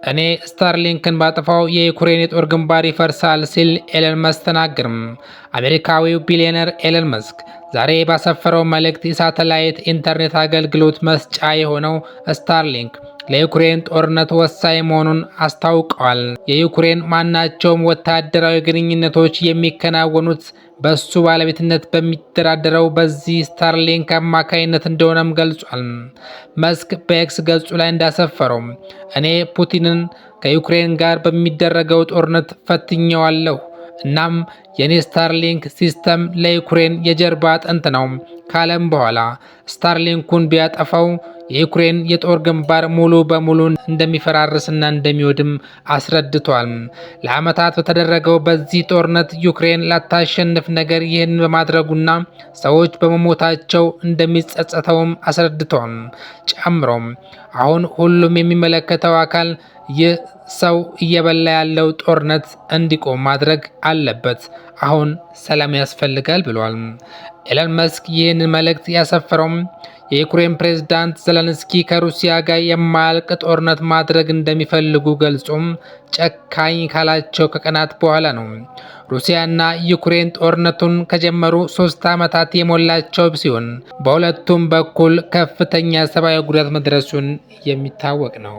እኔ ስታርሊንክን ባጠፋው የዩክሬን የጦር ግንባር ይፈርሳል ሲል ኤለን መስክ ተናገረም። አሜሪካዊው ቢሊዮነር ኤለን መስክ ዛሬ ባሰፈረው መልእክት የሳተላይት ኢንተርኔት አገልግሎት መስጫ የሆነው ስታርሊንክ ለዩክሬን ጦርነት ወሳኝ መሆኑን አስታውቀዋል። የዩክሬን ማናቸውም ወታደራዊ ግንኙነቶች የሚከናወኑት በሱ ባለቤትነት በሚተዳደረው በዚህ ስታርሊንክ አማካይነት እንደሆነም ገልጿል። መስክ በኤክስ ገጹ ላይ እንዳሰፈረው እኔ ፑቲንን ከዩክሬን ጋር በሚደረገው ጦርነት ፈትኘዋለሁ። እናም የኔ ስታርሊንክ ሲስተም ለዩክሬን የጀርባ አጥንት ነው ካለም በኋላ ስታርሊንኩን ቢያጠፋው የዩክሬን የጦር ግንባር ሙሉ በሙሉ እንደሚፈራርስና እንደሚወድም አስረድቷል። ለዓመታት በተደረገው በዚህ ጦርነት ዩክሬን ላታሸንፍ ነገር ይህን በማድረጉና ሰዎች በመሞታቸው እንደሚጸጸተውም አስረድቷል። ጨምሮም አሁን ሁሉም የሚመለከተው አካል ይህ ሰው እየበላ ያለው ጦርነት እንዲቆም ማድረግ አለበት። አሁን ሰላም ያስፈልጋል ብሏል። ኤለን መስክ ይህን መልእክት ያሰፈረው የዩክሬን ፕሬዝዳንት ዘለንስኪ ከሩሲያ ጋር የማያልቅ ጦርነት ማድረግ እንደሚፈልጉ ገልጾም ጨካኝ ካላቸው ከቀናት በኋላ ነው። ሩሲያና ዩክሬን ጦርነቱን ከጀመሩ 3 ዓመታት የሞላቸው ሲሆን በሁለቱም በኩል ከፍተኛ ሰብአዊ ጉዳት መድረሱን የሚታወቅ ነው።